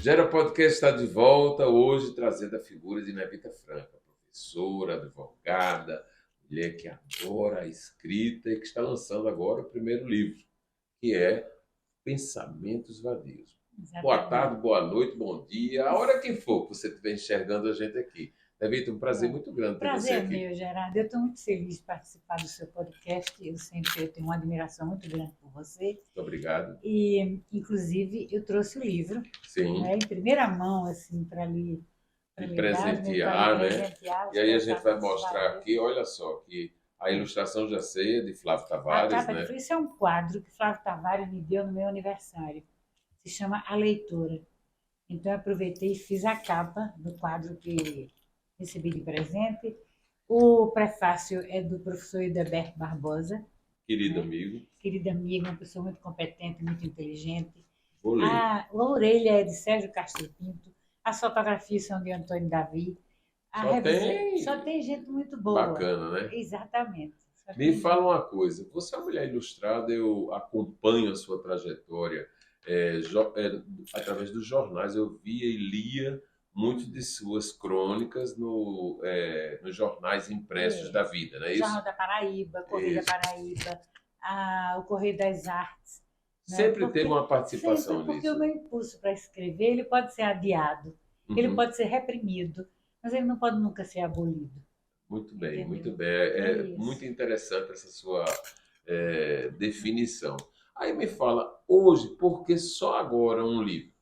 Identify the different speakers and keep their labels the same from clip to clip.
Speaker 1: Gera Podcast está de volta hoje trazendo a figura de Nevita Franca, professora, advogada, mulher que adora a escrita e que está lançando agora o primeiro livro, que é Pensamentos Vadios.
Speaker 2: Exatamente.
Speaker 1: Boa tarde, boa noite, bom dia, a hora que for que você estiver enxergando a gente aqui. Nevita, um prazer muito grande ter você
Speaker 2: Prazer é
Speaker 1: aqui.
Speaker 2: meu, Gerardo. Eu estou muito feliz de participar do seu podcast. Eu tenho uma admiração muito grande por você.
Speaker 1: Muito obrigado.
Speaker 2: E, inclusive, eu trouxe o livro,
Speaker 1: Sim.
Speaker 2: né, em primeira mão, assim, para lhe
Speaker 1: E
Speaker 2: dar,
Speaker 1: presentear,
Speaker 2: para lhe
Speaker 1: né?
Speaker 2: presentear os
Speaker 1: E aí a gente vai
Speaker 2: Pensamentos
Speaker 1: mostrar
Speaker 2: Vadios.
Speaker 1: aqui, olha só, que a ilustração já sei é de Flávio
Speaker 2: A
Speaker 1: Tavares,
Speaker 2: capa
Speaker 1: né?
Speaker 2: isso é um quadro que Flávio Tavares me deu no meu aniversário. Se chama A Leitora. Então, eu aproveitei e fiz a capa do quadro que recebi de presente. O prefácio é do professor Hildeberto Barbosa,
Speaker 1: Querido
Speaker 2: né?
Speaker 1: amigo,
Speaker 2: Querido amigo, uma pessoa muito competente, muito inteligente.
Speaker 1: vou ler.
Speaker 2: A orelha é de Sérgio Castro Pinto, as fotografias são de Antônio Davi. Só tem gente muito boa.
Speaker 1: Bacana, né?
Speaker 2: Exatamente. Só
Speaker 1: Me
Speaker 2: tem
Speaker 1: fala
Speaker 2: gente-
Speaker 1: uma coisa, você é uma mulher ilustrada, eu acompanho a sua trajetória através dos jornais, eu via e lia muito de suas crônicas nos jornais impressos da vida, não é isso?
Speaker 2: Jornal da Paraíba, Correio
Speaker 1: Isso.
Speaker 2: da Paraíba, o Correio das Artes. Né?
Speaker 1: Sempre teve uma participação
Speaker 2: Sempre, porque
Speaker 1: nisso.
Speaker 2: o meu impulso para escrever ele pode ser adiado, ele
Speaker 1: Uhum.
Speaker 2: pode ser reprimido, mas ele não pode nunca ser abolido.
Speaker 1: Muito bem,
Speaker 2: Entendeu?
Speaker 1: muito bem. É
Speaker 2: Isso.
Speaker 1: muito interessante essa sua definição. Aí me fala, hoje, por que só agora um livro?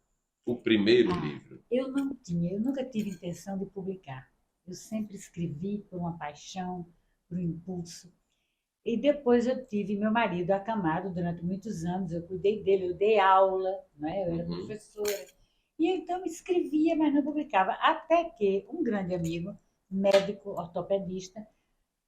Speaker 1: O primeiro livro?
Speaker 2: Eu nunca tive intenção de publicar. Eu sempre escrevi por uma paixão, por um impulso. E depois eu tive meu marido acamado durante muitos anos, eu cuidei dele, eu dei aula, né? Eu era
Speaker 1: Uhum.
Speaker 2: professora. E então escrevia, mas não publicava. Até que um grande amigo, médico, ortopedista,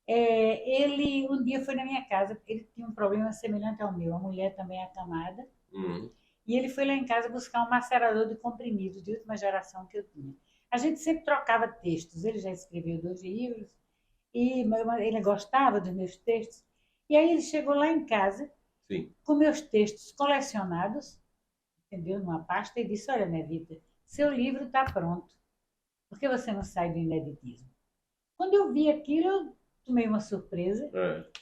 Speaker 2: ele um dia foi na minha casa, ele tinha um problema semelhante ao meu, a mulher também acamada,
Speaker 1: Uhum.
Speaker 2: e ele foi lá em casa buscar um macerador de comprimidos de última geração que eu tinha. A gente sempre trocava textos, ele já escreveu 2 livros, e ele gostava dos meus textos, e aí ele chegou lá em casa,
Speaker 1: Sim.
Speaker 2: com meus textos colecionados, entendeu, numa pasta, e disse, olha, Nevita, seu livro está pronto, por que você não sai do ineditismo? Quando eu vi aquilo, eu tomei uma surpresa,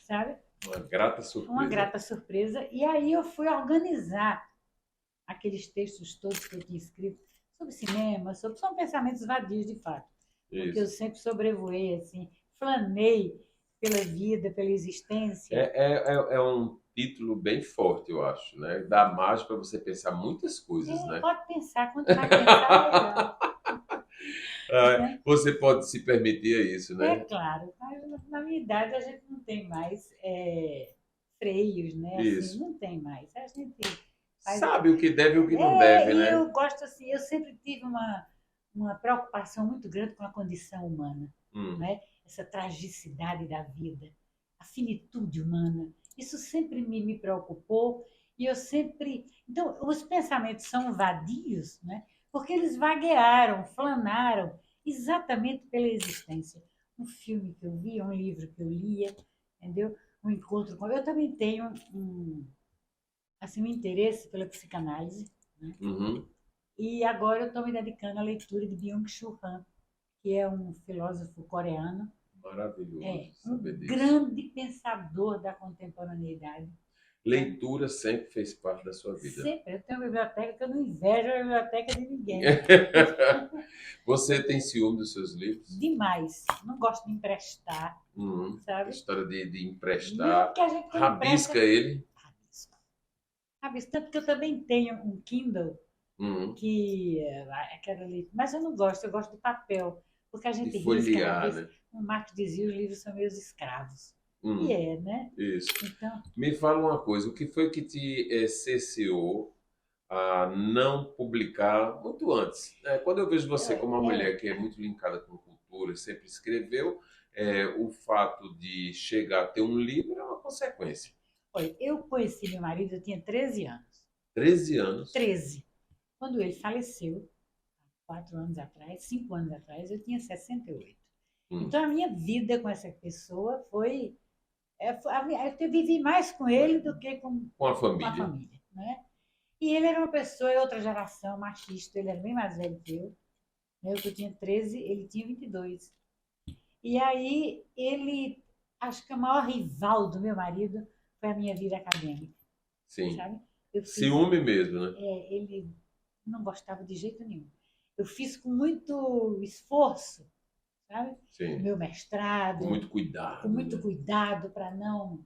Speaker 2: sabe?
Speaker 1: Uma grata surpresa.
Speaker 2: Uma grata surpresa. E aí eu fui organizar aqueles textos todos que eu tinha escrito sobre cinema, são pensamentos vadios de fato. Porque eu
Speaker 1: Isso.
Speaker 2: sempre sobrevoei, assim, flanei pela vida, pela existência.
Speaker 1: É um título bem forte, eu acho, né? Dá margem para você pensar muitas coisas, né?
Speaker 2: Pode pensar, quanto mais pensar, melhor.
Speaker 1: Você pode se permitir isso,
Speaker 2: É
Speaker 1: né?
Speaker 2: claro, mas na minha idade a gente não tem mais freios, né? Assim,
Speaker 1: Isso.
Speaker 2: não tem mais. A gente faz.
Speaker 1: Sabe o que deve e o que não deve,
Speaker 2: E
Speaker 1: né?
Speaker 2: eu gosto assim, eu sempre tive uma preocupação muito grande com a condição humana, né? Essa tragicidade da vida, a finitude humana. Isso sempre me preocupou e eu sempre. Então, os pensamentos são vadios, né? Porque eles vaguearam, flanaram exatamente pela existência. Um filme que eu via, um livro que eu lia, entendeu? Um encontro com. Eu também tenho um interesse pela psicanálise, né?
Speaker 1: Uhum.
Speaker 2: E agora eu estou me dedicando à leitura de Byung-Chul Han, que é um filósofo coreano,
Speaker 1: Maravilhoso
Speaker 2: um
Speaker 1: saber disso.
Speaker 2: grande pensador da contemporaneidade.
Speaker 1: Leitura sempre fez parte da sua vida.
Speaker 2: Sempre. Eu tenho uma biblioteca que eu não invejo a biblioteca de ninguém.
Speaker 1: Você tem ciúme dos seus livros?
Speaker 2: Demais. Não gosto de emprestar,
Speaker 1: A
Speaker 2: sabe?
Speaker 1: história de
Speaker 2: Não,
Speaker 1: emprestar.
Speaker 2: que a gente não
Speaker 1: Rabisca
Speaker 2: empresta.
Speaker 1: ele.
Speaker 2: Rabisco. Tanto que eu também tenho um Kindle que aquela ali, mas eu não gosto, eu gosto de papel, porque a gente
Speaker 1: De
Speaker 2: risca,
Speaker 1: folhear, né?
Speaker 2: O Marx dizia, os livros são meus escravos. E né?
Speaker 1: Isso.
Speaker 2: Então,
Speaker 1: Me fala uma coisa, o que foi que te cerceou a não publicar muito antes? Quando eu vejo você como uma mulher que é muito linkada com cultura, sempre escreveu, o fato de chegar a ter um livro é uma consequência.
Speaker 2: olha, eu conheci meu marido, eu tinha 13 anos.
Speaker 1: 13 anos?
Speaker 2: 13. Quando ele faleceu, 4 anos atrás, 5 anos atrás, eu tinha 68. Então, a minha vida com essa pessoa foi Eu vivi mais com ele do que
Speaker 1: Com a
Speaker 2: com a
Speaker 1: família.
Speaker 2: família, né? E ele era uma pessoa, outra geração, machista, ele era bem mais velho que eu. Né? Eu tinha 13, ele tinha 22. E aí, ele, acho que o maior rival do meu marido foi a minha vida acadêmica,
Speaker 1: Sim.
Speaker 2: sabe? Eu fiz,
Speaker 1: Ciúme mesmo, né?
Speaker 2: ele não gostava de jeito nenhum. Eu fiz com muito esforço, sabe? O
Speaker 1: Sim.
Speaker 2: meu mestrado,
Speaker 1: Com muito cuidado.
Speaker 2: com muito
Speaker 1: Né?
Speaker 2: cuidado para não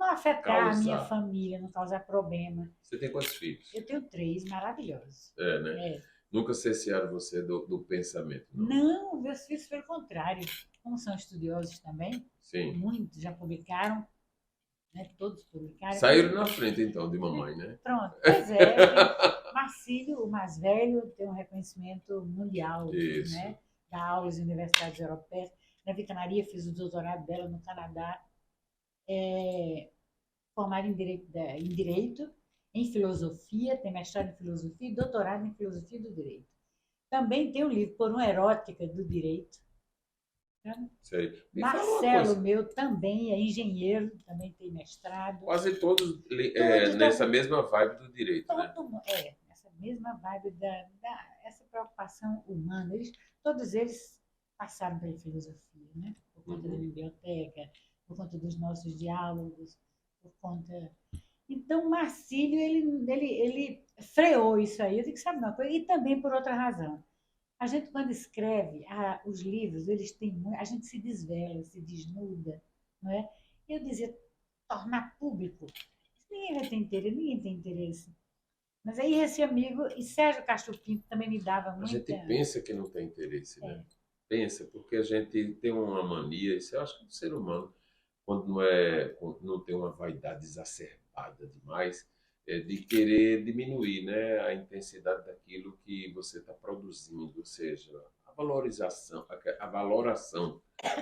Speaker 2: afetar a minha
Speaker 1: Causar.
Speaker 2: família, não causar problema.
Speaker 1: Você tem quantos filhos?
Speaker 2: Eu tenho 3 maravilhosos.
Speaker 1: É, né?
Speaker 2: É.
Speaker 1: Nunca cercearam você do pensamento, não?
Speaker 2: Não, meus filhos pelo contrário. Como são estudiosos também,
Speaker 1: Sim.
Speaker 2: muitos já publicaram, né? Todos publicaram.
Speaker 1: Saíram na frente, então, de mamãe, né?
Speaker 2: Pronto, pois é. Marcílio, o mais velho, tem um reconhecimento mundial,
Speaker 1: Isso.
Speaker 2: né? Dá aulas em universidades europeias. Na Vicanaria, fiz o doutorado dela no Canadá. Formada em Direito, em Filosofia, tem mestrado em Filosofia e doutorado em Filosofia do Direito. Também tem um livro, Por uma Erótica do Direito.
Speaker 1: Sei.
Speaker 2: Marcelo, meu, também é engenheiro, também tem mestrado.
Speaker 1: Quase todos
Speaker 2: Todos
Speaker 1: nessa mesma vibe do direito, né?
Speaker 2: Essa mesma vibe essa preocupação humana. Todos eles passaram pela filosofia, né? Por conta da biblioteca, por conta dos nossos diálogos, por conta... Então, Marcílio, ele freou isso aí. Eu digo, sabe uma coisa? E também por outra razão. A gente, quando escreve os livros, eles têm a gente se desvela, se desnuda, não é? Eu dizia, tornar público. Ninguém vai ter interesse, ninguém tem interesse. Mas aí esse amigo, e Sérgio Castro Pinto também me dava muita...
Speaker 1: A gente pensa que não tem interesse, né? Pensa, porque a gente tem uma mania, isso eu acho que do ser humano, quando não tem uma vaidade exacerbada demais, de querer diminuir, né, a intensidade daquilo que você está produzindo, ou seja, a valoração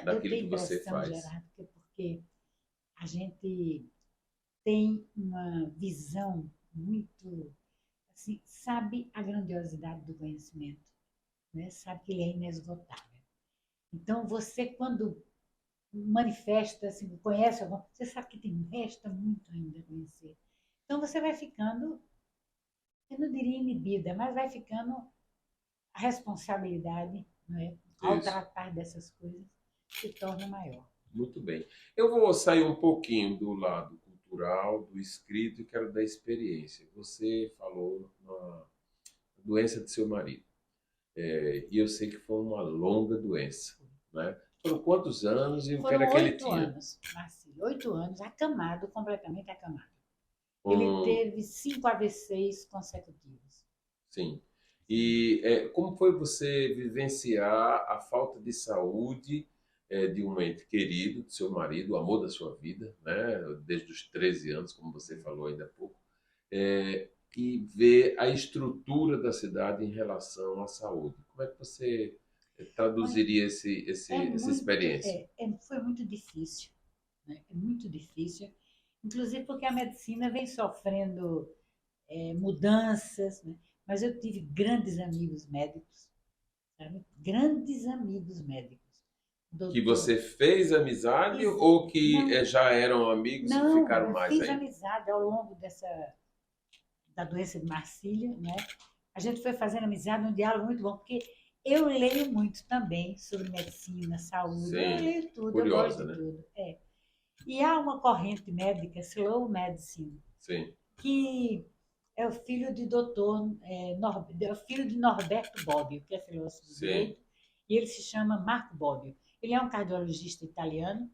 Speaker 1: daquilo que você faz.
Speaker 2: Gerardo, porque a gente tem uma visão muito, assim, sabe a grandiosidade do conhecimento, né? Sabe que ele é inesgotável. Então, você, quando manifesta, assim, conhece alguma coisa, você sabe que resta muito ainda a conhecer. Então, você vai ficando, eu não diria inibida, mas vai ficando a responsabilidade, né, ao tratar dessas coisas, se torna maior.
Speaker 1: Muito bem. Eu vou sair um pouquinho do lado cultural, do escrito, e quero da experiência. Você falou na doença de seu marido. E eu sei que foi uma longa doença, né? Foram quantos anos e o que era que ele tinha?
Speaker 2: 8 anos, Marcílio, 8 anos, acamado, completamente acamado. Ele teve 5 AVCs consecutivos.
Speaker 1: Sim. E como foi você vivenciar a falta de saúde de um ente querido, do seu marido, o amor da sua vida, né? Desde os 13 anos, como você falou ainda há pouco, e ver a estrutura da cidade em relação à saúde? Como é que você traduziria essa experiência?
Speaker 2: Foi muito difícil, né? É muito difícil, inclusive porque a medicina vem sofrendo mudanças, né? Mas eu tive grandes amigos médicos, sabe? Grandes amigos médicos.
Speaker 1: Que você fez amizade ou que já eram amigos e ficaram mais
Speaker 2: ainda? Eu fiz
Speaker 1: ainda?
Speaker 2: amizade ao longo da doença de Marcílio, né? A gente foi fazendo amizade, um diálogo muito bom, porque eu leio muito também sobre medicina, saúde,
Speaker 1: Sim,
Speaker 2: eu leio tudo,
Speaker 1: curiosa,
Speaker 2: eu gosto de
Speaker 1: né?
Speaker 2: tudo. E há uma corrente médica, slow medicine,
Speaker 1: Sim.
Speaker 2: que é o filho de é o filho de Norberto Bobbio, que é filósofo do direito, e ele se chama Marco Bobbio. Ele é um cardiologista italiano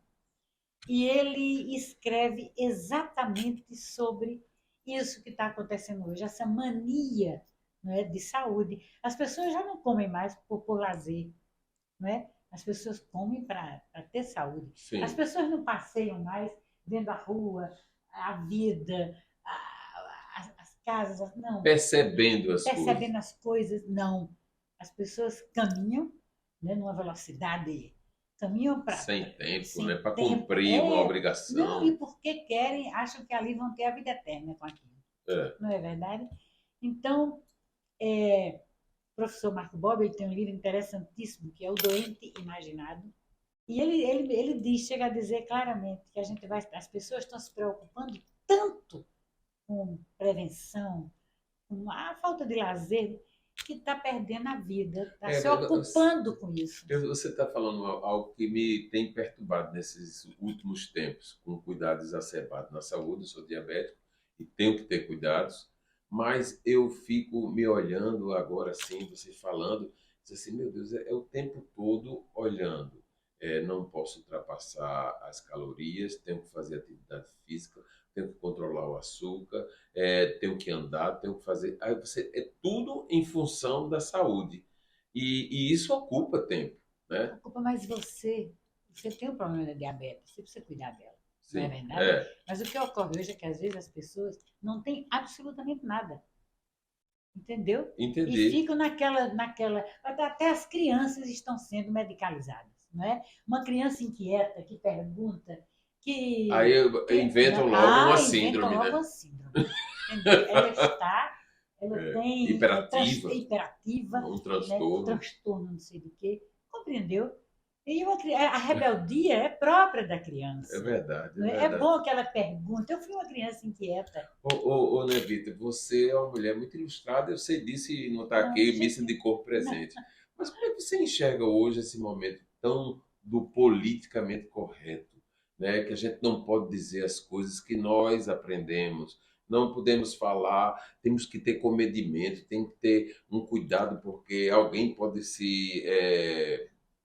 Speaker 2: e ele escreve exatamente sobre isso que está acontecendo hoje, essa mania, não é, de saúde. As pessoas já não comem mais por lazer, não é? As pessoas comem para ter saúde.
Speaker 1: Sim.
Speaker 2: As pessoas não passeiam mais vendo a rua, a vida, as casas, não.
Speaker 1: Percebendo
Speaker 2: as coisas, não. As pessoas caminham, né, numa velocidade, caminham para...
Speaker 1: Sem tempo, né? Para cumprir uma obrigação.
Speaker 2: Não, e porque querem, acham que ali vão ter a vida eterna com aquilo. Não é verdade? Então, o professor Marco Bobbio, ele tem um livro interessantíssimo, que é O Doente Imaginado. E ele diz, chega a dizer claramente que as pessoas estão se preocupando tanto com prevenção, com a falta de lazer, que está perdendo a vida, está se ocupando com isso.
Speaker 1: Você está falando algo que me tem perturbado nesses últimos tempos, com cuidado exacerbado na saúde. Eu sou diabético e tenho que ter cuidados, mas eu fico me olhando agora, assim, você falando, assim, meu Deus, é o tempo todo olhando. Não posso ultrapassar as calorias, tenho que fazer atividade física, tenho que controlar o açúcar, tenho que andar, tenho que fazer. Aí você, é tudo em função da saúde. E isso ocupa tempo, né?
Speaker 2: Ocupa mais você tem um problema da diabetes, você precisa cuidar dela, não é
Speaker 1: Sim,
Speaker 2: verdade? Mas o que ocorre hoje é que às vezes as pessoas não têm absolutamente nada, entendeu? E
Speaker 1: entendi.
Speaker 2: ficam até as crianças estão sendo medicalizadas, não é? Uma criança inquieta que pergunta,
Speaker 1: Aí inventam logo uma síndrome,
Speaker 2: inventam logo
Speaker 1: né?
Speaker 2: uma síndrome, entendeu? Ela tem
Speaker 1: Hiperativa,
Speaker 2: hiperativa,
Speaker 1: um
Speaker 2: né,
Speaker 1: transtorno.
Speaker 2: transtorno não sei do que, compreendeu? E a rebeldia é própria da criança.
Speaker 1: É verdade, é
Speaker 2: Não é? É
Speaker 1: verdade.
Speaker 2: bom que ela pergunte. Eu fui uma criança inquieta.
Speaker 1: Ô, Nevita, você é uma mulher muito ilustrada, eu sei disso e não está aqui, missa de corpo presente. Mas como é que você enxerga hoje esse momento tão do politicamente correto, né? Que a gente não pode dizer as coisas que nós aprendemos, não podemos falar, temos que ter comedimento, tem que ter um cuidado, porque alguém pode se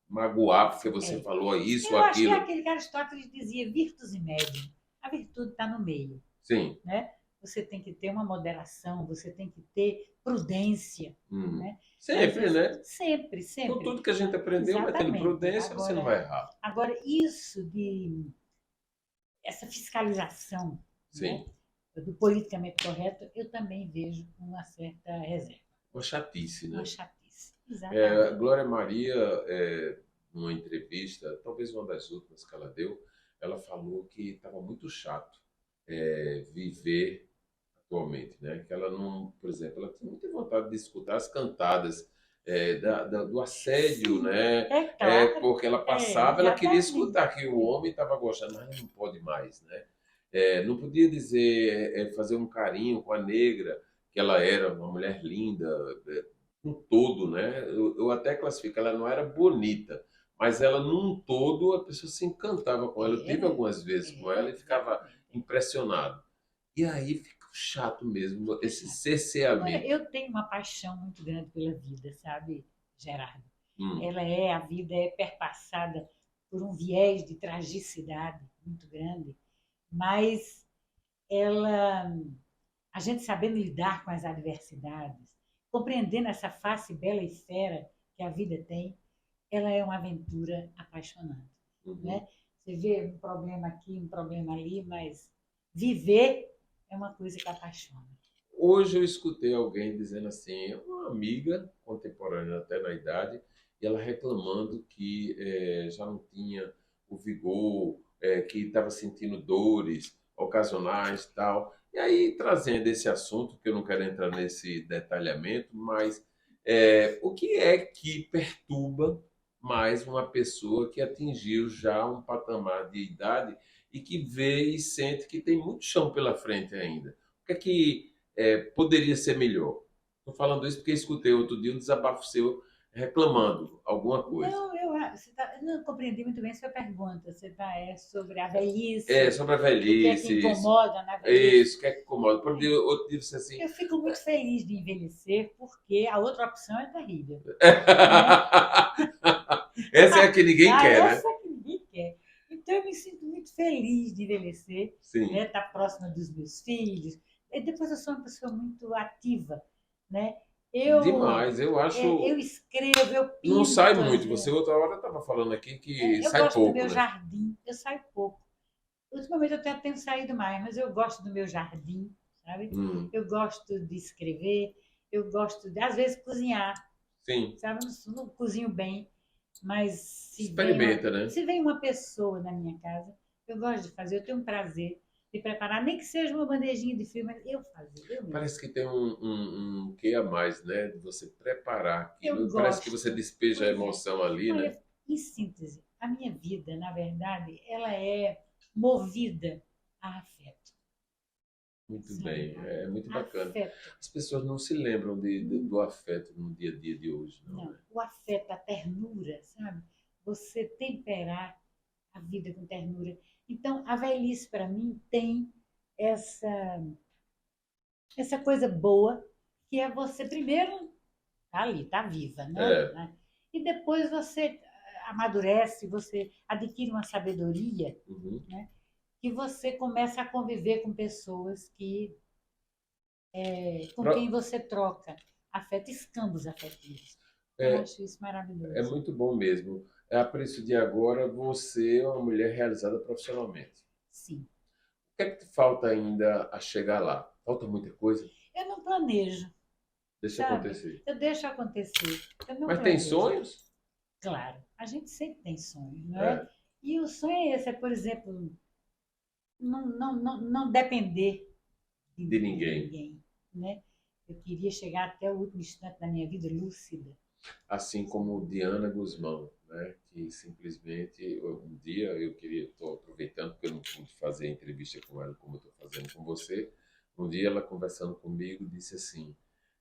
Speaker 1: magoar porque você falou isso ou
Speaker 2: Eu acho que é
Speaker 1: aquilo.
Speaker 2: aquele que Aristóteles dizia virtus e médium. A virtude está no meio.
Speaker 1: Sim.
Speaker 2: Né? Você tem que ter uma moderação, você tem que ter prudência. Né?
Speaker 1: Sempre, né?
Speaker 2: Sempre, sempre.
Speaker 1: Com tudo que a gente aprendeu, mas tendo prudência, você não vai errar.
Speaker 2: Agora, essa fiscalização, né, do politicamente correto, eu também vejo com uma certa reserva.
Speaker 1: Uma chatice, né?
Speaker 2: Uma chatice, exatamente.
Speaker 1: Glória Maria, numa entrevista, talvez uma das últimas que ela deu, ela falou que estava muito chato viver atualmente, né? Que ela não, por exemplo, ela tinha muita vontade de escutar as cantadas do assédio,
Speaker 2: Sim,
Speaker 1: né?
Speaker 2: Claro.
Speaker 1: Porque ela passava, ela queria escutar que o homem estava gostando, mas não pode mais, né? Não podia dizer, fazer um carinho com a negra, que ela era uma mulher linda, um todo, né? Eu até classifico, ela não era bonita, mas ela num todo a pessoa se encantava com ela. Eu tive algumas vezes com ela e ficava impressionado. E aí fica chato mesmo esse cerceamento.
Speaker 2: Eu tenho uma paixão muito grande pela vida, sabe, Gerardo? A vida é perpassada por um viés de tragicidade muito grande, mas a gente sabendo lidar com as adversidades, compreendendo essa face bela e fera que a vida tem, ela é uma aventura apaixonante. Né? Você vê um problema aqui, um problema ali, mas viver é uma coisa que apaixona.
Speaker 1: Hoje eu escutei alguém dizendo assim, uma amiga contemporânea até na idade, e ela reclamando que já não tinha o vigor, que estava sentindo dores ocasionais e tal. E aí, trazendo esse assunto, que eu não quero entrar nesse detalhamento, mas o que é que perturba mais uma pessoa que atingiu já um patamar de idade e que vê e sente que tem muito chão pela frente ainda? O que é que poderia ser melhor? Estou falando isso porque escutei outro dia um desabafo seu reclamando alguma coisa.
Speaker 2: Não compreendi muito bem sua pergunta. Você está sobre a velhice.
Speaker 1: Sobre a velhice.
Speaker 2: O que é que incomoda na velhice.
Speaker 1: Isso, o que é que incomoda. Outro dia você assim...
Speaker 2: Eu fico muito feliz de envelhecer, porque a outra opção é terrível.
Speaker 1: Essa é a que ninguém quer, né?
Speaker 2: Essa é a que ninguém quer. Então eu me sinto muito feliz de envelhecer, né? Estar próxima dos meus filhos. E depois eu sou uma pessoa muito ativa, né?
Speaker 1: Demais, eu acho.
Speaker 2: Eu escrevo, eu pinto.
Speaker 1: Não sai muito. Você outra hora estava falando aqui que sai pouco.
Speaker 2: Eu gosto do meu jardim, eu saio pouco. Ultimamente eu até tenho saído mais, mas eu gosto do meu jardim, sabe? Eu gosto de escrever, eu gosto de, às vezes, cozinhar.
Speaker 1: Sim.
Speaker 2: Sabe? Eu não cozinho bem, mas
Speaker 1: experimenta, né?
Speaker 2: Se vem uma pessoa na minha casa, eu gosto de fazer, eu tenho um prazer de preparar, nem que seja uma bandejinha de frio, mas eu fazer.
Speaker 1: Parece que tem um quê a mais, né? De você preparar aquilo. Parece que você despeja a emoção ali, né?
Speaker 2: Em síntese, a minha vida, na verdade, ela é movida a afeto.
Speaker 1: Muito
Speaker 2: Sabe?
Speaker 1: bem, é muito bacana.
Speaker 2: Afeto.
Speaker 1: As pessoas não se lembram do afeto no dia a dia de hoje, não,
Speaker 2: Não,
Speaker 1: né?
Speaker 2: o afeto, a ternura, sabe? Você temperar a vida com ternura. Então, a velhice, para mim, tem essa, essa coisa boa, que é você, primeiro, tá ali, tá viva,
Speaker 1: É,
Speaker 2: né? E depois você amadurece, você adquire uma sabedoria,
Speaker 1: uhum.
Speaker 2: né? Que você começa a conviver com pessoas com quem
Speaker 1: Pro-
Speaker 2: você troca afeto, escambos afetivos. Eu
Speaker 1: É,
Speaker 2: acho isso
Speaker 1: é
Speaker 2: maravilhoso.
Speaker 1: muito bom mesmo. A preço de agora, você é uma mulher realizada profissionalmente.
Speaker 2: Sim.
Speaker 1: O que é que te falta ainda a chegar lá? Falta muita coisa?
Speaker 2: Eu não planejo,
Speaker 1: Deixa
Speaker 2: sabe?
Speaker 1: acontecer.
Speaker 2: Eu deixo acontecer. Eu não
Speaker 1: Mas tem
Speaker 2: planejo.
Speaker 1: sonhos?
Speaker 2: Claro, a gente sempre tem sonhos, não é?
Speaker 1: É,
Speaker 2: E o sonho é esse, é, por exemplo, não depender
Speaker 1: de
Speaker 2: de
Speaker 1: ninguém.
Speaker 2: ninguém, né? Eu queria chegar até o último instante da minha vida lúcida.
Speaker 1: Assim como Diana Guzmão, né? Que simplesmente um dia eu queria, estou aproveitando porque eu não pude fazer entrevista com ela como eu estou fazendo com você. Um dia ela conversando comigo disse assim: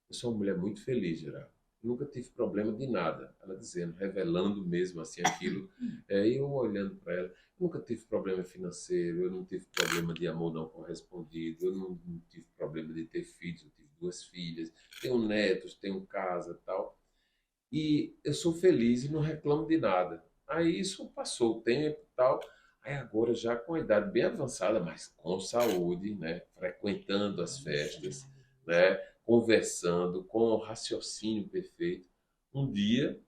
Speaker 1: eu sou uma mulher muito feliz, Geraldo. Nunca tive problema de nada. Ela dizendo, revelando mesmo assim aquilo. E eu olhando para ela, nunca tive problema financeiro, eu não tive problema de amor não correspondido, eu não tive problema de ter filhos, eu tive duas filhas, tenho netos, tenho casa, tal. E eu sou feliz e não reclamo de nada. Aí isso passou o tempo e tal. Aí agora já com a idade bem avançada, mas com saúde, né? Frequentando as
Speaker 2: Isso é
Speaker 1: festas,
Speaker 2: maravilhoso.
Speaker 1: né? Conversando com o raciocínio perfeito. Um dia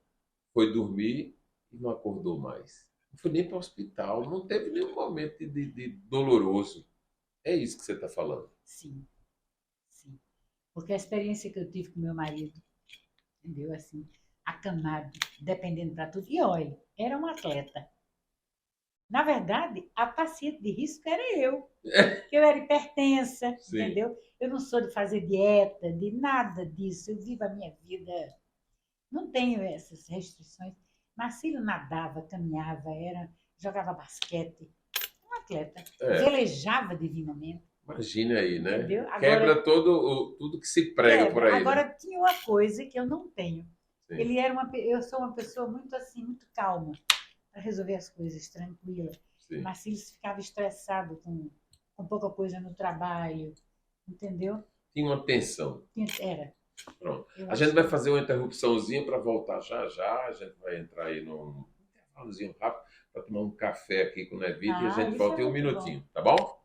Speaker 1: foi dormir e não acordou mais. Não foi nem para o hospital, não teve nenhum momento de doloroso. É isso que você está falando.
Speaker 2: Sim, sim. Porque a experiência que eu tive com meu marido, entendeu? Assim, acamado, dependendo para tudo. E olha, era um atleta. Na verdade, a paciente de risco era eu, que eu era hipertensa,
Speaker 1: Sim.
Speaker 2: entendeu? Eu não sou de fazer dieta, de nada disso. Eu vivo a minha vida, não tenho essas restrições. Marcílio nadava, caminhava, jogava basquete, um atleta,
Speaker 1: É,
Speaker 2: velejava divinamente,
Speaker 1: imagine aí, né?
Speaker 2: entendeu?
Speaker 1: Quebra
Speaker 2: Agora,
Speaker 1: tudo que se prega por
Speaker 2: quebra.
Speaker 1: aí, né?
Speaker 2: Agora, tinha uma coisa que eu não tenho.
Speaker 1: Sim,
Speaker 2: Eu sou uma pessoa muito assim, muito calma, para resolver as coisas, tranquila.
Speaker 1: sim.
Speaker 2: Marcílio ficava estressado com pouca coisa no trabalho, entendeu?
Speaker 1: Tinha uma tensão.
Speaker 2: Era,
Speaker 1: Pronto.
Speaker 2: eu
Speaker 1: A gente
Speaker 2: acho
Speaker 1: vai
Speaker 2: que
Speaker 1: fazer uma interrupçãozinha para voltar já já. A gente vai entrar aí num intervalozinho rápido para tomar um café aqui com o Nevita e a gente
Speaker 2: isso é
Speaker 1: volta em um
Speaker 2: muito bom.
Speaker 1: minutinho, tá bom?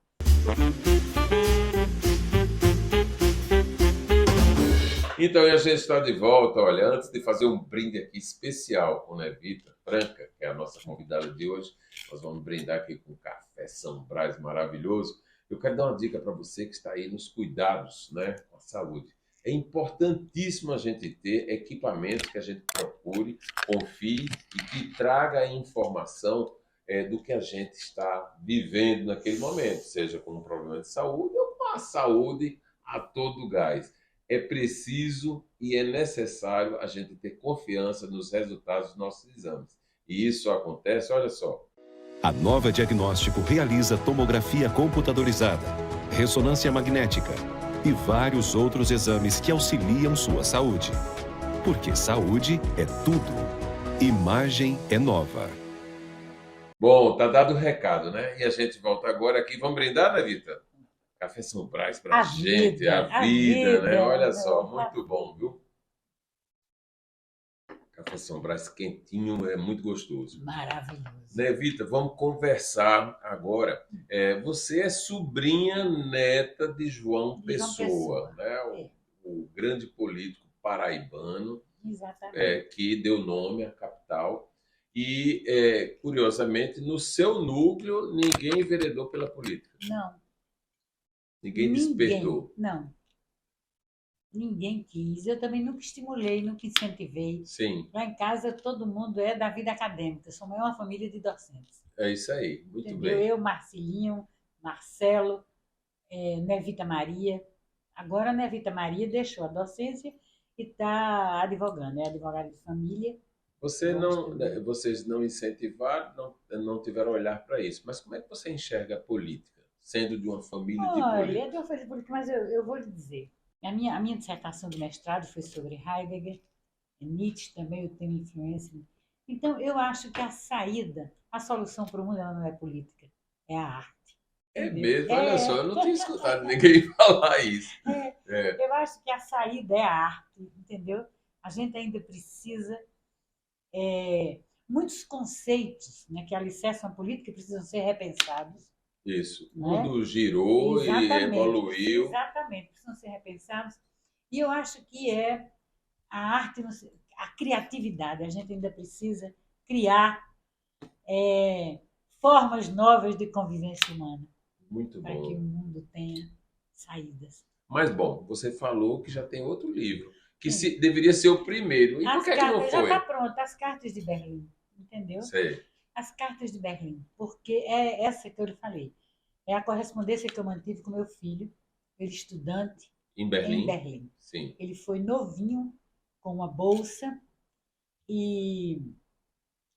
Speaker 1: Então, e a gente está de volta. Olha, antes de fazer um brinde aqui especial com Nevita Franca, que é a nossa convidada de hoje, nós vamos brindar aqui com um café São Brás maravilhoso. Eu quero dar uma dica para você que está aí nos cuidados, né, com a saúde. É importantíssimo a gente ter equipamentos que a gente procure, confie e que traga a informação do que a gente está vivendo naquele momento, seja com um problema de saúde ou com a saúde a todo gás. É preciso e é necessário a gente ter confiança nos resultados dos nossos exames. E isso acontece, olha só.
Speaker 3: A Nova Diagnóstico realiza tomografia computadorizada, ressonância magnética e vários outros exames que auxiliam sua saúde. Porque saúde é tudo. Imagem é Nova.
Speaker 1: Bom, tá dado o recado, né? E a gente volta agora aqui. Vamos brindar, né, Vitor? Café São Brás pra gente, a
Speaker 2: A
Speaker 1: vida, né?
Speaker 2: vida,
Speaker 1: Olha só,
Speaker 2: não, a
Speaker 1: muito bom, viu? Café São Brás quentinho, é muito gostoso.
Speaker 2: maravilhoso.
Speaker 1: Né, Vitor, vamos conversar agora. Você é sobrinha neta de João
Speaker 2: De João
Speaker 1: Pessoa,
Speaker 2: Pessoa.
Speaker 1: né?
Speaker 2: É,
Speaker 1: O grande político paraibano,
Speaker 2: exatamente.
Speaker 1: que deu nome à capital. E, curiosamente, no seu núcleo, ninguém enveredou pela política.
Speaker 2: Não,
Speaker 1: Ninguém
Speaker 2: ninguém,
Speaker 1: despertou.
Speaker 2: não, ninguém quis. Eu também nunca estimulei, nunca incentivei.
Speaker 1: Sim,
Speaker 2: Lá em casa todo mundo é da vida acadêmica, somos uma família de docentes.
Speaker 1: é isso aí. Muito
Speaker 2: Entendeu?
Speaker 1: bem.
Speaker 2: Eu, Marcelinho, Marcelo, Nevita Maria. Agora a Nevita Maria deixou a docência e está advogando, é advogada de família.
Speaker 1: Vocês não incentivaram, não tiveram olhar para isso. Mas como é que você enxerga a política, sendo de uma família de
Speaker 2: Olha,
Speaker 1: políticos?
Speaker 2: é de uma família política, mas eu vou lhe dizer. A minha dissertação de mestrado foi sobre Heidegger, Nietzsche também, eu tenho influência. Então, eu acho que a solução para o mundo ela não é política, é a arte.
Speaker 1: É
Speaker 2: Entendeu?
Speaker 1: mesmo, olha só, eu não tinha escutado ninguém falar isso.
Speaker 2: Eu acho que a saída é a arte, entendeu? A gente ainda precisa. Muitos conceitos, né, que alicerçam a política precisam ser repensados.
Speaker 1: Isso. O
Speaker 2: Né?
Speaker 1: mundo girou e evoluiu.
Speaker 2: Exatamente, precisam ser repensados. E eu acho que é a arte, a criatividade. A gente ainda precisa criar formas novas de convivência humana.
Speaker 1: Muito
Speaker 2: para
Speaker 1: bom.
Speaker 2: que o mundo tenha saídas.
Speaker 1: Mas, bom, você falou que já tem outro livro, que deveria ser o primeiro. E por que não foi?
Speaker 2: Já está pronto, As Cartas de Berlim, entendeu?
Speaker 1: Sei.
Speaker 2: As Cartas de Berlim, porque é essa que eu lhe falei. É a correspondência que eu mantive com meu filho, ele estudante
Speaker 1: em Berlim.
Speaker 2: Em Berlim.
Speaker 1: Sim.
Speaker 2: Ele foi novinho, com uma bolsa, e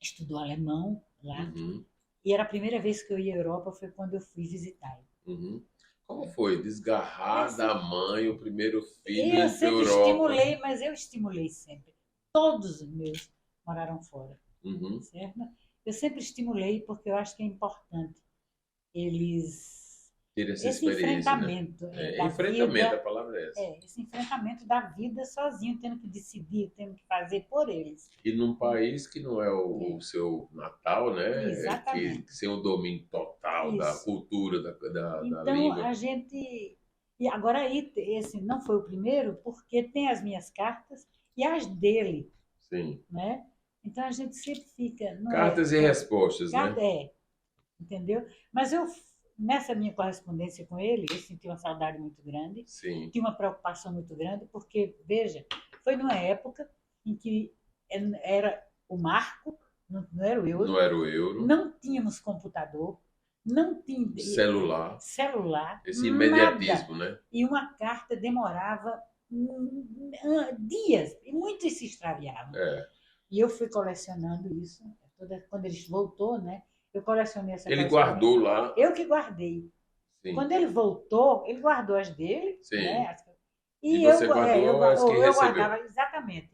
Speaker 2: estudou alemão lá.
Speaker 1: Uhum.
Speaker 2: E era a primeira vez que eu ia à Europa, foi quando eu fui visitar ele.
Speaker 1: Uhum. Como foi desgarrar da mãe o primeiro filho
Speaker 2: Eu
Speaker 1: da
Speaker 2: sempre
Speaker 1: Europa?
Speaker 2: estimulei, mas eu estimulei sempre. Todos os meus moraram fora.
Speaker 1: Uhum.
Speaker 2: Certo? Eu sempre estimulei porque eu acho que é importante eles
Speaker 1: ter essa
Speaker 2: esse
Speaker 1: experiência,
Speaker 2: enfrentamento,
Speaker 1: né?
Speaker 2: da
Speaker 1: Enfrentamento,
Speaker 2: vida,
Speaker 1: a palavra é essa.
Speaker 2: Esse enfrentamento da vida sozinho, tendo que decidir, tendo que fazer por eles.
Speaker 1: E num país que não é o seu natal, né?
Speaker 2: Exatamente.
Speaker 1: Que sem o domínio total da cultura, da
Speaker 2: então,
Speaker 1: língua.
Speaker 2: a gente... E agora aí, esse não foi o primeiro, porque tem as minhas cartas e as dele.
Speaker 1: Sim.
Speaker 2: Né? Então, a gente sempre fica...
Speaker 1: Cartas e respostas, né?
Speaker 2: Entendeu? Mas nessa minha correspondência com ele, eu senti uma saudade muito grande.
Speaker 1: Sim.
Speaker 2: Tinha uma preocupação muito grande, porque, veja, foi numa época em que era o marco, não era o euro.
Speaker 1: Não era o euro.
Speaker 2: Não tínhamos computador, não tinha celular.
Speaker 1: Esse imediatismo, nada. Né?
Speaker 2: E uma carta demorava dias, e muitos se extraviavam. E eu fui colecionando isso. Quando ele voltou, né? Eu colecionei essa coisa.
Speaker 1: Ele guardou lá?
Speaker 2: Eu que guardei. Sim. Quando ele voltou, ele guardou as dele.
Speaker 1: Sim.
Speaker 2: Né?
Speaker 1: E você guardou as que recebeu.
Speaker 2: Guardava, exatamente.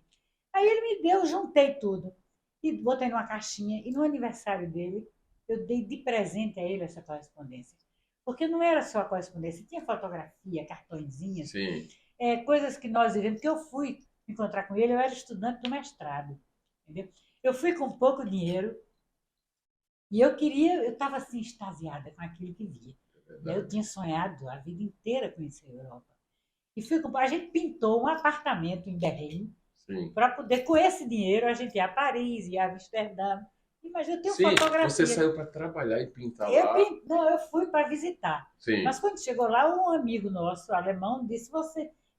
Speaker 2: Aí ele me deu, juntei tudo. E botei numa caixinha. E no aniversário dele, eu dei de presente a ele essa correspondência. Porque não era só a correspondência. Tinha fotografia, cartõezinhos.
Speaker 1: Sim.
Speaker 2: Coisas que nós vivemos. Porque eu fui encontrar com ele, eu era estudante do mestrado. Entendeu? Eu fui com pouco dinheiro. E eu estava assim, extasiada com aquilo que via. Eu tinha sonhado a vida inteira conhecer a Europa. E a gente pintou um apartamento em Berlim, para poder, com esse dinheiro, a gente ia a Paris, ia a Amsterdã. Mas eu tenho fotografia.
Speaker 1: Você saiu para trabalhar e pintar lá?
Speaker 2: Não, eu fui para visitar.
Speaker 1: Sim.
Speaker 2: Mas quando chegou lá, um amigo nosso, alemão, disse,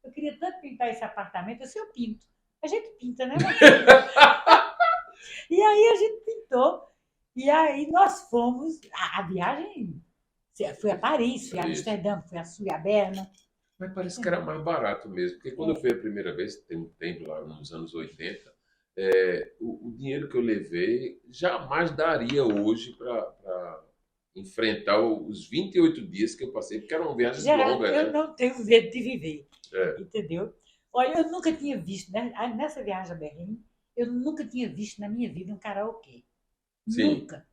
Speaker 2: eu queria tanto pintar esse apartamento, eu pinto. A gente pinta, né? E aí a gente pintou. E aí nós fomos, a viagem, fui a Paris, fui a Amsterdã, fui a Berna.
Speaker 1: Mas parece que era mais barato mesmo, porque quando eu fui a primeira vez, tem um tempo lá nos anos 80, o dinheiro que eu levei jamais daria hoje para enfrentar os 28 dias que eu passei, porque eram viagens longas.
Speaker 2: Eu não tenho medo de viver, entendeu? Olha, eu nunca tinha visto, né? Nessa viagem a Berlim, eu nunca tinha visto na minha vida um karaokê.
Speaker 1: Sim.
Speaker 2: Nunca.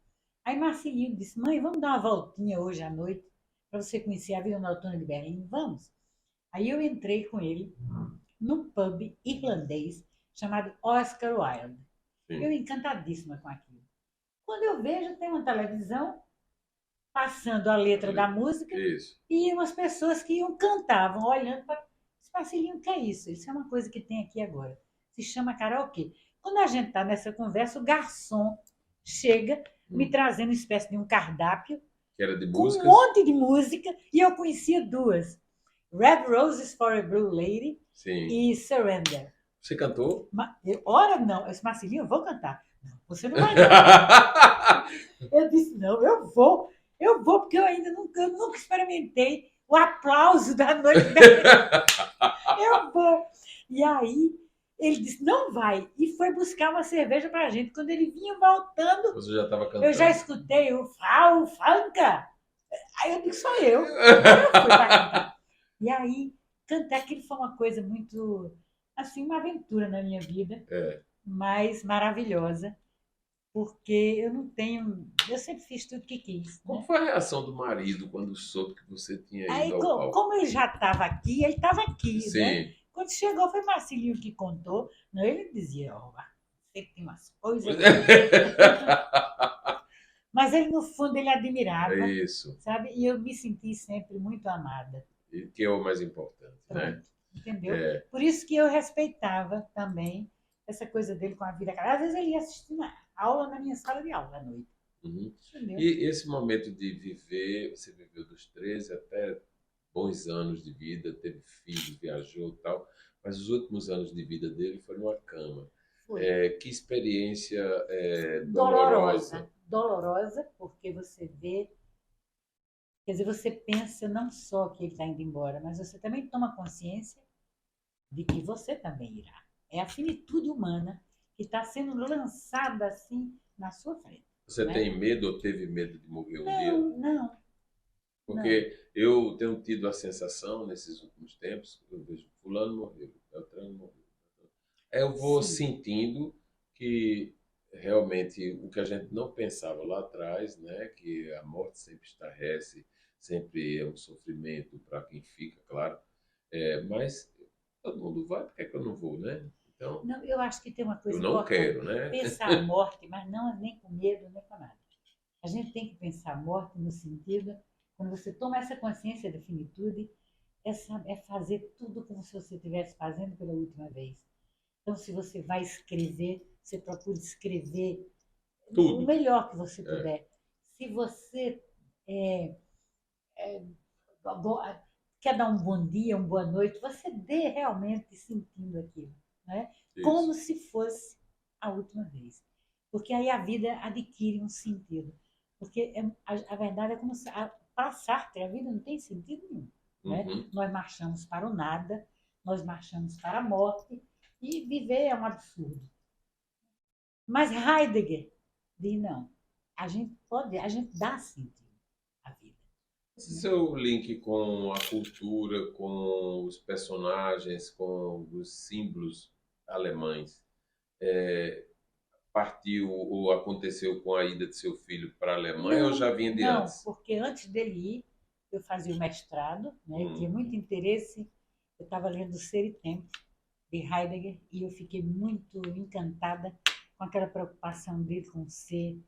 Speaker 2: Aí Marcelinho disse, mãe, vamos dar uma voltinha hoje à noite para você conhecer a vida noturna de Berlim? Vamos. Aí eu entrei com ele num pub irlandês chamado Oscar Wilde.
Speaker 1: Sim.
Speaker 2: Eu encantadíssima com aquilo. Quando eu vejo, tem uma televisão passando a letra da música.
Speaker 1: Isso.
Speaker 2: E umas pessoas que cantavam, olhando para... Marcelinho, o que é isso? Isso é uma coisa que tem aqui agora. Se chama karaokê. Quando a gente está nessa conversa, o garçom chega me trazendo uma espécie de um cardápio
Speaker 1: que era de
Speaker 2: com
Speaker 1: músicas.
Speaker 2: Um monte de música, e eu conhecia duas. Red Roses for a Blue Lady.
Speaker 1: Sim.
Speaker 2: E Surrender.
Speaker 1: Você cantou?
Speaker 2: Ora, não. Eu disse, Marcelinho, eu vou cantar. Não, você não vai cantar. Eu disse, não, eu vou, porque eu ainda nunca experimentei o aplauso da noite. Eu vou. E aí, ele disse, não vai. E foi buscar uma cerveja pra gente. Quando ele vinha voltando,
Speaker 1: Você já estava cantando?
Speaker 2: eu já escutei o Frau Franca. Aí eu digo, sou eu. Aí eu fui pra cantar. E aí, cantar aquilo foi uma coisa muito, assim, uma aventura na minha vida, mas maravilhosa, porque eu sempre fiz tudo que quis.
Speaker 1: Qual
Speaker 2: Né?
Speaker 1: foi a reação do marido quando soube que você tinha ido
Speaker 2: Aí,
Speaker 1: ao palco?
Speaker 2: como ele já estava aqui, ele estava aqui,
Speaker 1: Sim.
Speaker 2: né? Quando chegou, foi Marcelinho que contou. Não, ele dizia, você tem umas coisas... Mas ele, no fundo, ele admirava,
Speaker 1: Isso.
Speaker 2: sabe? E eu me senti sempre muito amada.
Speaker 1: E que é o mais importante,
Speaker 2: Pronto,
Speaker 1: né?
Speaker 2: entendeu? Por isso que eu respeitava também essa coisa dele com a vida. Às vezes ele ia assistir aula na minha sala de aula à noite.
Speaker 1: Uhum.
Speaker 2: Entendeu?
Speaker 1: E esse momento de viver, você viveu dos 13 até bons anos de vida, teve filhos, viajou e tal, mas os últimos anos de vida dele foram numa cama. Que experiência dolorosa.
Speaker 2: Dolorosa, porque você vê, quer dizer, você pensa não só que ele está indo embora, mas você também toma consciência de que você também irá. É a finitude humana que está sendo lançada assim na sua frente.
Speaker 1: Você
Speaker 2: né?
Speaker 1: tem medo ou teve medo de morrer um dia?
Speaker 2: Não.
Speaker 1: Porque eu tenho tido a sensação, nesses últimos tempos, eu vejo fulano morreu, Beltrano morreu. Eu vou sentindo que realmente o que a gente não pensava lá atrás, né, que a morte sempre estarrece, sempre é um sofrimento para quem fica, claro, mas todo mundo vai, por que é que eu não vou, né? Então,
Speaker 2: não, eu acho que tem uma coisa
Speaker 1: eu não quero, né?
Speaker 2: Pensar a morte, mas não nem com medo, nem com nada. A gente tem que pensar a morte no sentido, quando você toma essa consciência da finitude, é fazer tudo como se você estivesse fazendo pela última vez. Então, se você vai escrever, você procura escrever tudo o melhor que você puder. Se você quer dar um bom dia, uma boa noite, você dê realmente sentindo aquilo, né? Como se fosse a última vez. Porque aí a vida adquire um sentido. Porque a verdade é como se, para Sartre, a vida não tem sentido nenhum. Né? Nós marchamos para o nada, nós marchamos para a morte, e viver é um absurdo. Mas Heidegger diz, não, a gente dá sentido à vida.
Speaker 1: Seu link com a cultura, com os personagens, com os símbolos alemães, partiu ou aconteceu com a ida de seu filho para a Alemanha ou já vinha de antes?
Speaker 2: Não, porque antes dele ir, eu fazia o mestrado, né? Eu tinha muito interesse, eu estava lendo Ser e Tempo, de Heidegger, e eu fiquei muito encantada com aquela preocupação dele com o ser,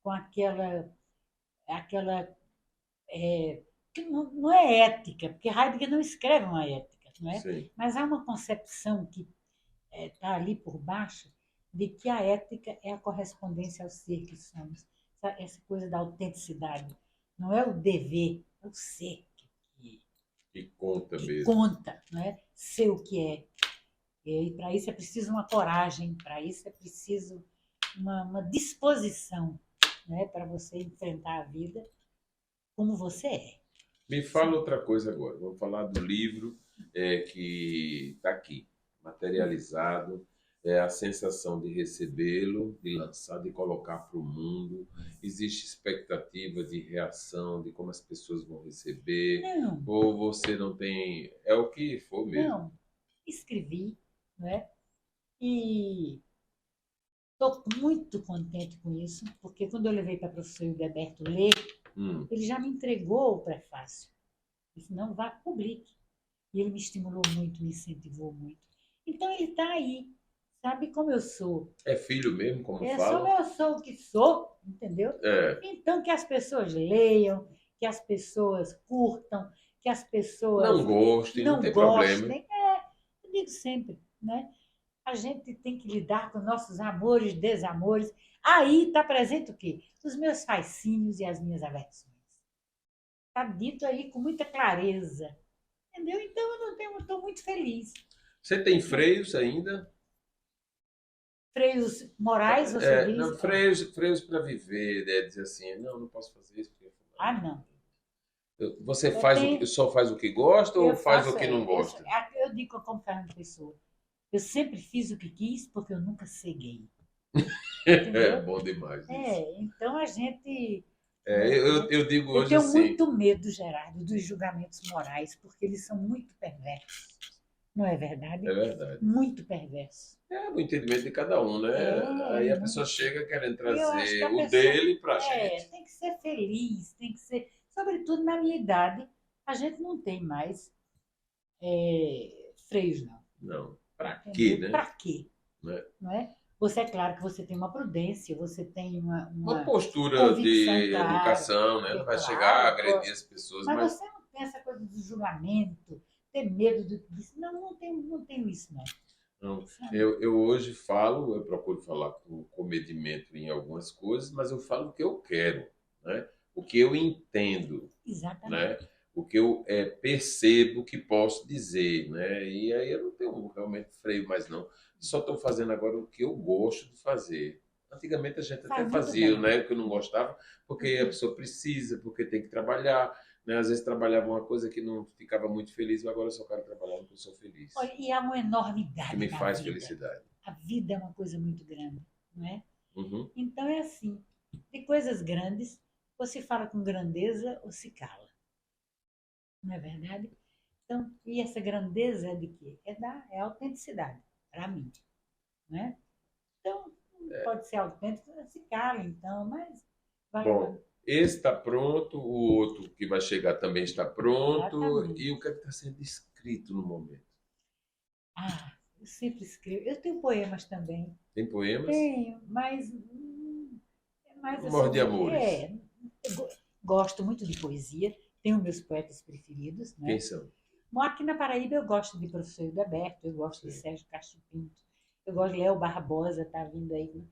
Speaker 2: com aquela que não é ética, porque Heidegger não escreve uma ética, não é?
Speaker 1: Sim.
Speaker 2: Mas há uma concepção que está ali por baixo de que a ética é a correspondência ao ser que somos, essa coisa da autenticidade. Não é o dever, é o ser
Speaker 1: que conta mesmo.
Speaker 2: Conta, não é? Ser o que é. E para isso é preciso uma coragem, para isso é preciso uma disposição, né, para você enfrentar a vida como você é.
Speaker 1: Me fala outra coisa agora. Vamos falar do livro que está aqui, materializado. A sensação de recebê-lo, de lançar, de colocar para o mundo. Existe expectativa de reação, de como as pessoas vão receber?
Speaker 2: Não.
Speaker 1: Ou você não tem... É o que for mesmo?
Speaker 2: Não. Escrevi, né? E estou muito contente com isso, porque quando eu levei para o professor Hildeberto ler, ele já me entregou o prefácio. Ele disse, não, vá, publique. E ele me estimulou muito, me incentivou muito. Então ele está aí. Sabe como eu sou?
Speaker 1: É filho mesmo, como fala?
Speaker 2: Eu sou o que sou, entendeu? Então que as pessoas leiam, que as pessoas curtam, que as pessoas
Speaker 1: não gostem, não tem problema.
Speaker 2: Eu digo sempre, né? A gente tem que lidar com nossos amores, desamores. Aí está presente o quê? Os meus fascínios e as minhas aversões. Está dito aí com muita clareza. Entendeu? Então eu estou muito feliz.
Speaker 1: Você tem freios ainda?
Speaker 2: Freios morais, você diz?
Speaker 1: Não, freios para viver, né? Dizer assim, não posso fazer isso. Porque...
Speaker 2: não.
Speaker 1: Você só faz o que gosta ou faz o que não gosta?
Speaker 2: Eu digo como Fernando Pessoa. Eu sempre fiz o que quis porque eu nunca ceguei.
Speaker 1: É
Speaker 2: Entendeu?
Speaker 1: bom demais isso.
Speaker 2: Então a gente...
Speaker 1: Eu digo
Speaker 2: Eu
Speaker 1: hoje
Speaker 2: tenho
Speaker 1: assim,
Speaker 2: muito medo, Gerardo, dos julgamentos morais, porque eles são muito perversos. Não é verdade?
Speaker 1: é verdade.
Speaker 2: Muito perversos.
Speaker 1: É o entendimento de cada um, né? Aí a pessoa chega querendo
Speaker 2: E eu acho que
Speaker 1: trazer
Speaker 2: a
Speaker 1: o
Speaker 2: pessoa
Speaker 1: dele pra gente.
Speaker 2: tem que ser feliz, tem que ser. Sobretudo na minha idade, a gente não tem mais freios, não.
Speaker 1: Não. Pra quê,
Speaker 2: Entendeu?
Speaker 1: né?
Speaker 2: Para quê?
Speaker 1: Né?
Speaker 2: Não é? Você, é claro que você tem uma prudência, você tem
Speaker 1: Uma
Speaker 2: uma
Speaker 1: postura
Speaker 2: convicção,
Speaker 1: de
Speaker 2: claro.
Speaker 1: educação, né? Não vai chegar a
Speaker 2: Claro,
Speaker 1: agredir as pessoas,
Speaker 2: mas
Speaker 1: mas
Speaker 2: você não tem essa coisa do julgamento, ter medo disso. Não, não tenho isso, não.
Speaker 1: não.
Speaker 2: Sabe?
Speaker 1: Eu hoje falo, eu procuro falar com comedimento em algumas coisas, mas eu falo o que eu quero, né? O que eu entendo,
Speaker 2: Exatamente.
Speaker 1: né? O que eu percebo que posso dizer, né? E aí eu não tenho realmente freio mais não. Só estou fazendo agora o que eu gosto de fazer. Antigamente a gente até
Speaker 2: Faz muito
Speaker 1: fazia,
Speaker 2: bem.
Speaker 1: né? O que eu não gostava, porque a pessoa precisa, porque tem que trabalhar, né? Às vezes trabalhava uma coisa que não ficava muito feliz, mas agora eu só quero trabalhar no que eu sou feliz,
Speaker 2: Olha, e há uma
Speaker 1: que
Speaker 2: enormidade
Speaker 1: me
Speaker 2: na
Speaker 1: faz
Speaker 2: vida.
Speaker 1: felicidade.
Speaker 2: A vida é uma coisa muito grande, não é?
Speaker 1: Uhum.
Speaker 2: Então é assim, de coisas grandes, ou se fala com grandeza ou se cala. Não é verdade? Então, e essa grandeza é de quê? É a autenticidade, para mim. Não é? Então, pode ser autêntico, se cala, então, mas vai lá.
Speaker 1: Bom, esse está pronto, o outro que vai chegar também está pronto,
Speaker 2: Exatamente.
Speaker 1: e o que é que está sendo escrito no momento?
Speaker 2: Eu sempre escrevo. Eu tenho poemas também.
Speaker 1: Tem poemas?
Speaker 2: Tenho, mas é mais
Speaker 1: Amor de
Speaker 2: assim.
Speaker 1: Amores.
Speaker 2: Gosto muito de poesia, tenho meus poetas preferidos,
Speaker 1: Quem
Speaker 2: né?
Speaker 1: são?
Speaker 2: Bom, aqui na Paraíba eu gosto de Professor Hildeberto, eu gosto de
Speaker 1: Sim.
Speaker 2: Sérgio Castro Pinto, eu gosto de Léo Barbosa, tá vindo aí.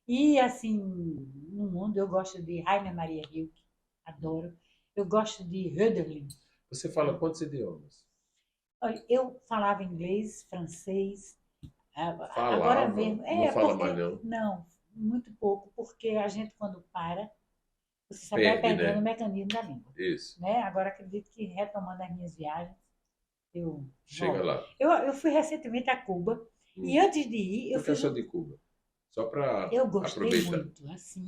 Speaker 2: E assim, no mundo eu gosto de Rainer Maria Rilke, adoro. Eu gosto de Hölderlin.
Speaker 1: Você fala quantos idiomas?
Speaker 2: Olha, eu falava inglês, francês, agora
Speaker 1: Falava,
Speaker 2: mesmo.
Speaker 1: não fala mais
Speaker 2: Porque.
Speaker 1: não.
Speaker 2: Não, muito pouco, porque a gente quando para, você sabe, vai
Speaker 1: Perde,
Speaker 2: perdendo o
Speaker 1: né?
Speaker 2: mecanismo da língua.
Speaker 1: Isso.
Speaker 2: Né? Agora acredito que retomando as minhas viagens, eu
Speaker 1: Chega
Speaker 2: volto.
Speaker 1: lá.
Speaker 2: Eu fui recentemente a Cuba e antes de ir, eu
Speaker 1: O que
Speaker 2: fiz
Speaker 1: achou de Cuba? Só para
Speaker 2: eu gostei
Speaker 1: aproveitar.
Speaker 2: muito. Assim,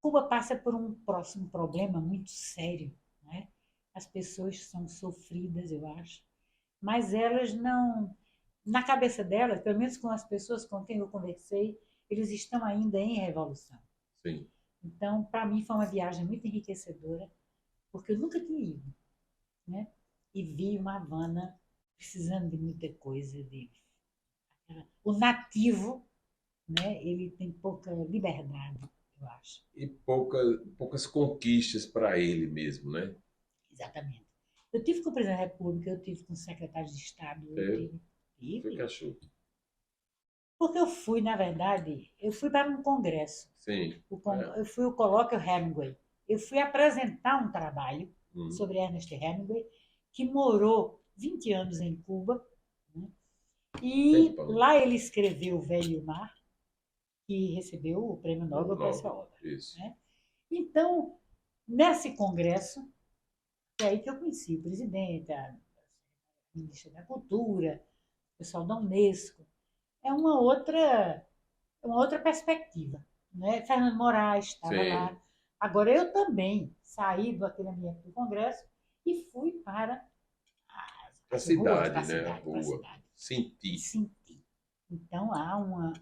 Speaker 2: Cuba passa por um próximo problema muito sério, né? As pessoas são sofridas, eu acho, mas elas não, na cabeça delas, pelo menos com as pessoas com quem eu conversei, eles estão ainda em revolução.
Speaker 1: Sim.
Speaker 2: Então, para mim foi uma viagem muito enriquecedora, porque eu nunca tinha ido, né? E vi uma Havana precisando de muita coisa o nativo, né? Ele tem pouca liberdade, eu acho.
Speaker 1: E poucas conquistas para ele mesmo, né?
Speaker 2: Exatamente. Eu tive com o presidente da República, eu tive com o secretário de Estado,
Speaker 1: O que achou?
Speaker 2: Porque eu fui, na verdade, eu fui para um congresso.
Speaker 1: Sim.
Speaker 2: Eu fui o colóquio Hemingway. Eu fui apresentar um trabalho sobre Ernest Hemingway, que morou 20 anos em Cuba, né? E lá ele escreveu O Velho Mar, que recebeu o Prêmio Nobel por essa obra.
Speaker 1: Isso.
Speaker 2: Né? Então, nesse congresso, é aí que eu conheci o presidente, a ministra da Cultura, o pessoal da Unesco. É uma outra perspectiva. Né? Fernando Moraes estava lá. Agora, eu também saí do congresso e fui para
Speaker 1: a cidade, né? A rua. Sentir.
Speaker 2: Então, há um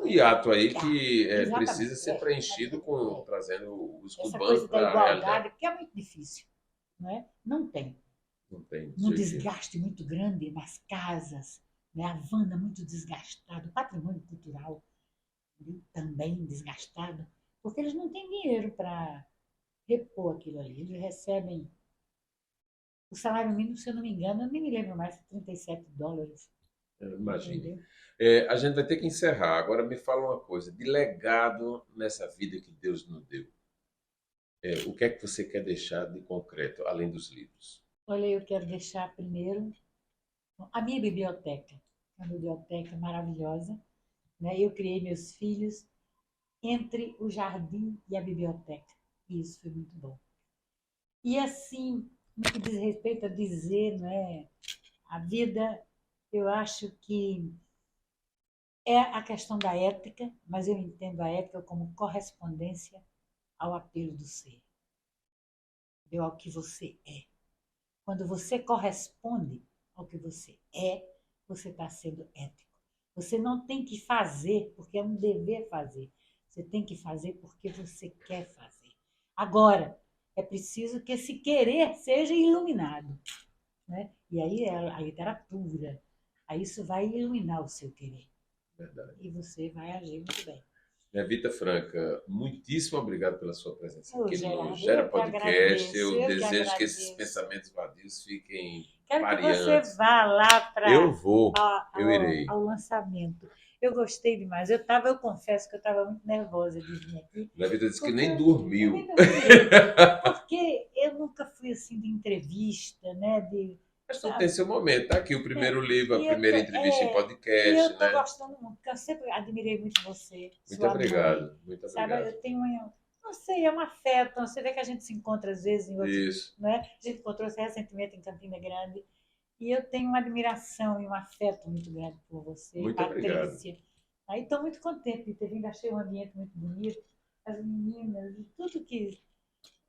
Speaker 1: hiato aí que precisa ser preenchido trazendo os cubanos para a realidade.
Speaker 2: Que é muito difícil. Não é? Não tem.
Speaker 1: Um
Speaker 2: desgaste muito grande nas casas, né? A Havana muito desgastada, o patrimônio cultural também desgastado, porque eles não têm dinheiro para repor aquilo ali. Eles recebem o salário mínimo, se eu não me engano, eu nem me lembro mais, $37.
Speaker 1: Imagine. A gente vai ter que encerrar. Agora me fala uma coisa, de legado nessa vida que Deus nos deu. O que é que você quer deixar de concreto, além dos livros?
Speaker 2: Olha, eu quero deixar primeiro a minha biblioteca. Uma biblioteca maravilhosa. Né? Eu criei meus filhos entre o jardim e a biblioteca. E isso foi muito bom. E assim, no que diz respeito a dizer, né, a vida Eu acho que é a questão da ética, mas eu entendo a ética como correspondência ao apelo do ser, ao que você é. Quando você corresponde ao que você está sendo ético. Você não tem que fazer porque é um dever fazer. Você tem que fazer porque você quer fazer. Agora, é preciso que esse querer seja iluminado, né? E aí é a literatura. Aí isso vai iluminar o seu querer.
Speaker 1: Verdade.
Speaker 2: E você vai agir muito bem.
Speaker 1: Nevita Franca, muitíssimo obrigado pela sua presença aqui
Speaker 2: Gerardo,
Speaker 1: no Gera Podcast. Eu desejo que
Speaker 2: agradeço.
Speaker 1: esses pensamentos vadios fiquem
Speaker 2: Quero
Speaker 1: variantes.
Speaker 2: que você vá lá para
Speaker 1: eu irei.
Speaker 2: Ao lançamento. Eu gostei demais. Eu confesso que eu estava muito nervosa de vir aqui.
Speaker 1: Nevita disse que nem dormiu.
Speaker 2: Porque eu nunca fui assim de entrevista, né?
Speaker 1: Mas tudo tem seu momento. Tá aqui o primeiro livro, a primeira entrevista em podcast.
Speaker 2: E eu estou gostando muito, porque eu sempre admirei muito você.
Speaker 1: Muito obrigado.
Speaker 2: Mãe,
Speaker 1: muito
Speaker 2: sabe?
Speaker 1: obrigado.
Speaker 2: Eu tenho não sei, é um afeto. Você vê que a gente se encontra às vezes em outros.
Speaker 1: Isso.
Speaker 2: Né? A gente encontrou-se recentemente em Campina Grande. E eu tenho uma admiração e um afeto muito grande por você,
Speaker 1: muito
Speaker 2: Patrícia.
Speaker 1: Obrigado.
Speaker 2: Aí estou muito contente de ter vindo. Achei um ambiente muito bonito. As meninas, tudo que...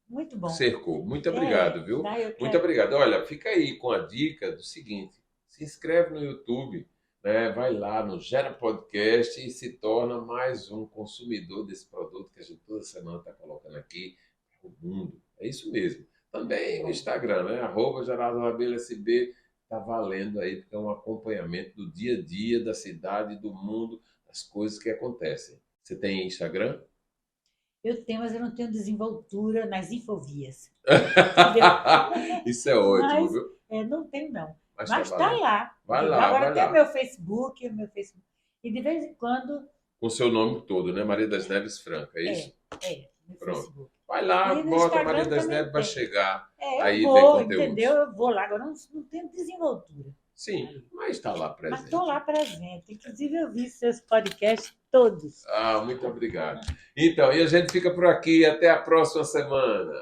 Speaker 2: Muito bom.
Speaker 1: Cercou. Muito obrigado, viu?
Speaker 2: Quero...
Speaker 1: Muito obrigado. Olha, fica aí com a dica do seguinte. Se inscreve no YouTube, né? Vai lá no Gera Podcast e se torna mais um consumidor desse produto que a gente toda semana está colocando aqui para o mundo. É isso mesmo. Também o Instagram, né? @GerardoRabelloSB está valendo aí, porque é um acompanhamento do dia a dia, da cidade, do mundo, das coisas que acontecem. Você tem Instagram?
Speaker 2: Eu tenho, mas eu não tenho desenvoltura nas infovias.
Speaker 1: Isso é ótimo, viu?
Speaker 2: Não tenho, não. Mas
Speaker 1: tá
Speaker 2: lá.
Speaker 1: Vai lá.
Speaker 2: Agora tem
Speaker 1: lá.
Speaker 2: o meu Facebook. E de vez em quando...
Speaker 1: Com o seu nome todo, né? Maria das Neves Franca, é isso?
Speaker 2: No
Speaker 1: Pronto.
Speaker 2: Facebook.
Speaker 1: Vai lá, bota Maria das Neves, vai chegar. Aí
Speaker 2: eu vou, entendeu? Eu vou lá. Agora não tenho desenvoltura.
Speaker 1: Sim, mas está lá presente.
Speaker 2: Mas estou lá presente. Inclusive, eu vi seus podcasts todos.
Speaker 1: Muito obrigado. Então, e a gente fica por aqui. Até a próxima semana.